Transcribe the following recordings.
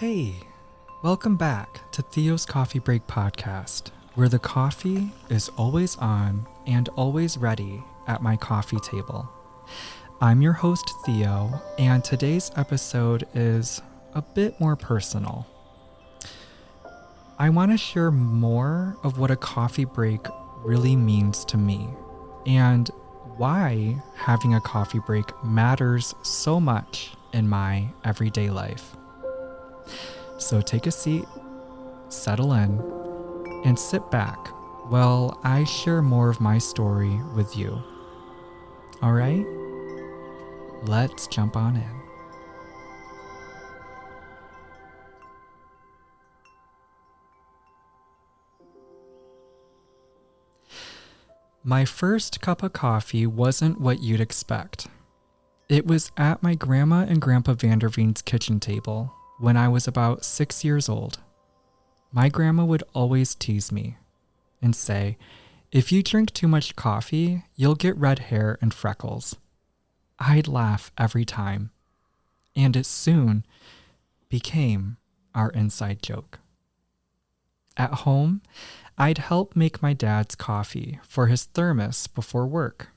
Hey, welcome back to Theo's Coffee Break Podcast, where the coffee is always on and always ready at my coffee table. I'm your host, Theo, and today's episode is a bit more personal. I want to share more of what a coffee break really means to me and why having a coffee break matters so much in my everyday life. So take a seat, settle in, and sit back while I share more of my story with you. All right? Let's jump on in. My first cup of coffee wasn't what you'd expect. It was at my Grandma and Grandpa VanderVeen's kitchen table when I was about 6 years old. My grandma would always tease me and say, "If you drink too much coffee, you'll get red hair and freckles." I'd laugh every time, and it soon became our inside joke. At home, I'd help make my dad's coffee for his thermos before work.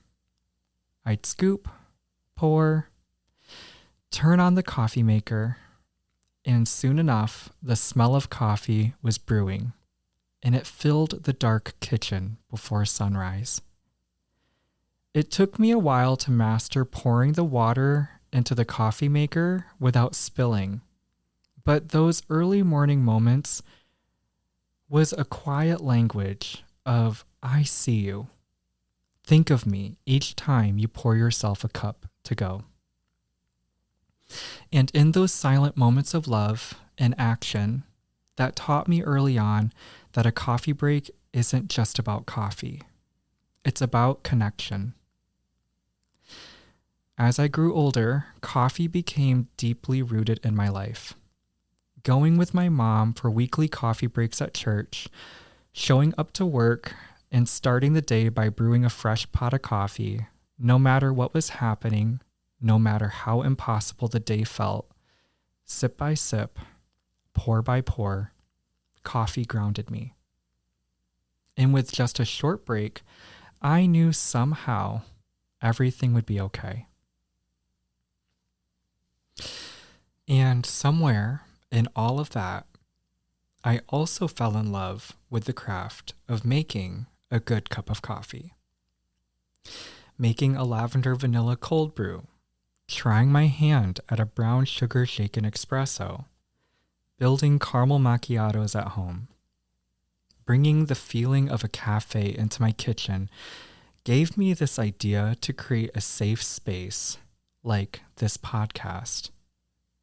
I'd scoop, pour, turn on the coffee maker, and soon enough, the smell of coffee was brewing, and it filled the dark kitchen before sunrise. It took me a while to master pouring the water into the coffee maker without spilling, but those early morning moments was a quiet language of "I see you. Think of me each time you pour yourself a cup to go." And in those silent moments of love and action, that taught me early on that a coffee break isn't just about coffee. It's about connection. As I grew older, coffee became deeply rooted in my life. Going with my mom for weekly coffee breaks at church, showing up to work, and starting the day by brewing a fresh pot of coffee, no matter what was happening, no matter how impossible the day felt, sip by sip, pour by pour, coffee grounded me. And with just a short break, I knew somehow everything would be okay. And somewhere in all of that, I also fell in love with the craft of making a good cup of coffee. Making a lavender vanilla cold brew, trying my hand at a brown sugar shaken espresso, building caramel macchiatos at home. Bringing the feeling of a cafe into my kitchen gave me this idea to create a safe space, like this podcast,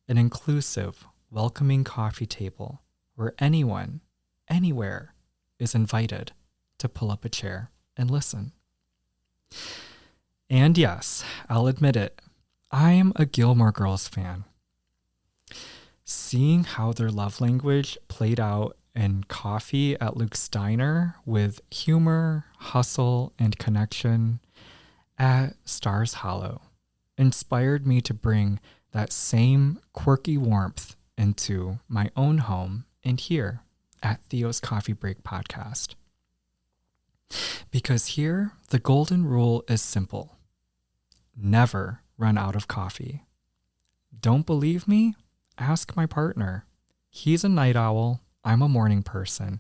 an inclusive, welcoming coffee table where anyone, anywhere, is invited to pull up a chair and listen. And yes, I'll admit it, I'm a Gilmore Girls fan. Seeing how their love language played out in Coffee at Luke's Diner with humor, hustle, and connection at Stars Hollow inspired me to bring that same quirky warmth into my own home and here at Theo's Coffee Break Podcast. Because here, the golden rule is simple. Never run out of coffee. Don't believe me? Ask my partner. He's a night owl. I'm a morning person.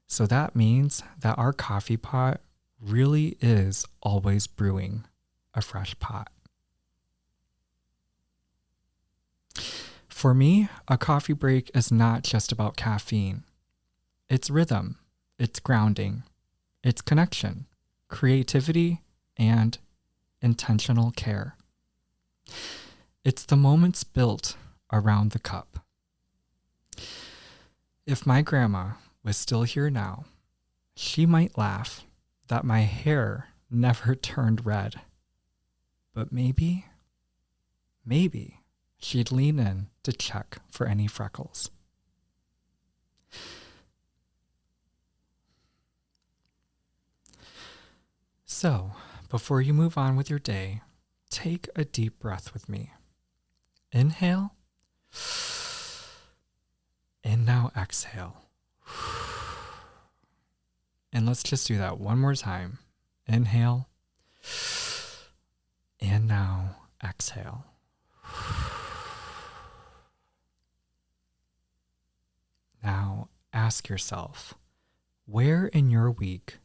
So that means that our coffee pot really is always brewing a fresh pot. For me, a coffee break is not just about caffeine. It's rhythm, it's grounding, it's connection, creativity, and intentional care. It's the moments built around the cup. If my grandma was still here now, she might laugh that my hair never turned red. But maybe she'd lean in to check for any freckles. So, before you move on with your day, take a deep breath with me. Inhale. And now exhale. And let's just do that one more time. Inhale. And now exhale. Now ask yourself, where in your week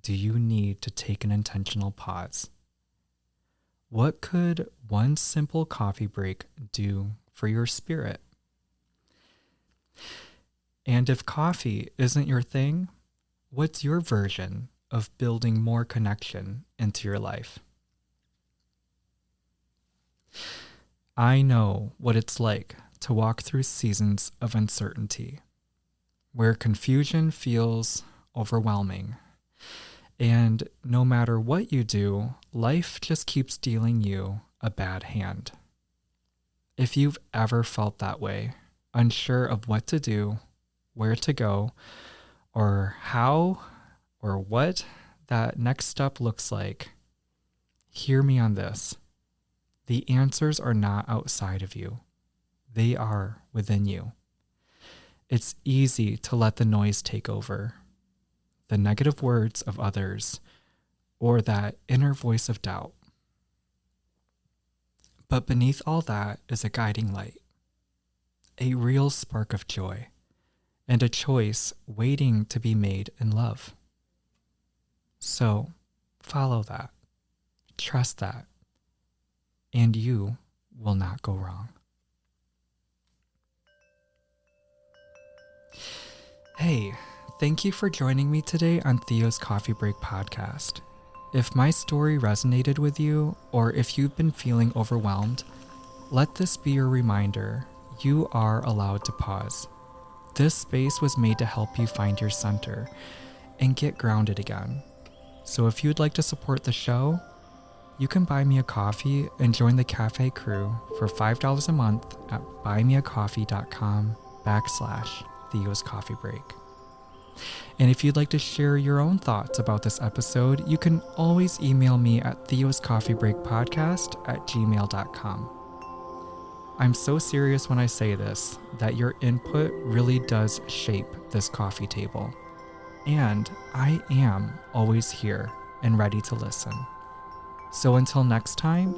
do you need to take an intentional pause? What could one simple coffee break do for your spirit? And if coffee isn't your thing, what's your version of building more connection into your life? I know what it's like to walk through seasons of uncertainty, where confusion feels overwhelming. And no matter what you do, life just keeps dealing you a bad hand. If you've ever felt that way, unsure of what to do, where to go, or how or what that next step looks like, hear me on this. The answers are not outside of you. They are within you. It's easy to let the noise take over, the negative words of others, or that inner voice of doubt. But beneath all that is a guiding light, a real spark of joy, and a choice waiting to be made in love. So, follow that, trust that, and you will not go wrong. Hey, thank you for joining me today on Theo's Coffee Break podcast. If my story resonated with you, or if you've been feeling overwhelmed, let this be your reminder you are allowed to pause. This space was made to help you find your center and get grounded again. So if you'd like to support the show, you can buy me a coffee and join the cafe crew for $5 a month at buymeacoffee.com/Theo's Coffee Break. And if you'd like to share your own thoughts about this episode, you can always email me at theoscoffeebreakpodcast@gmail.com. I'm so serious when I say this, that your input really does shape this coffee table. And I am always here and ready to listen. So until next time,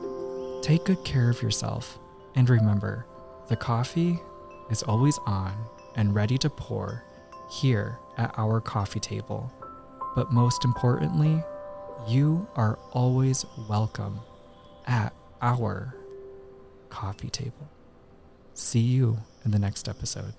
take good care of yourself. And remember, the coffee is always on and ready to pour here at our coffee table. But most importantly, you are always welcome at our coffee table. See you in the next episode.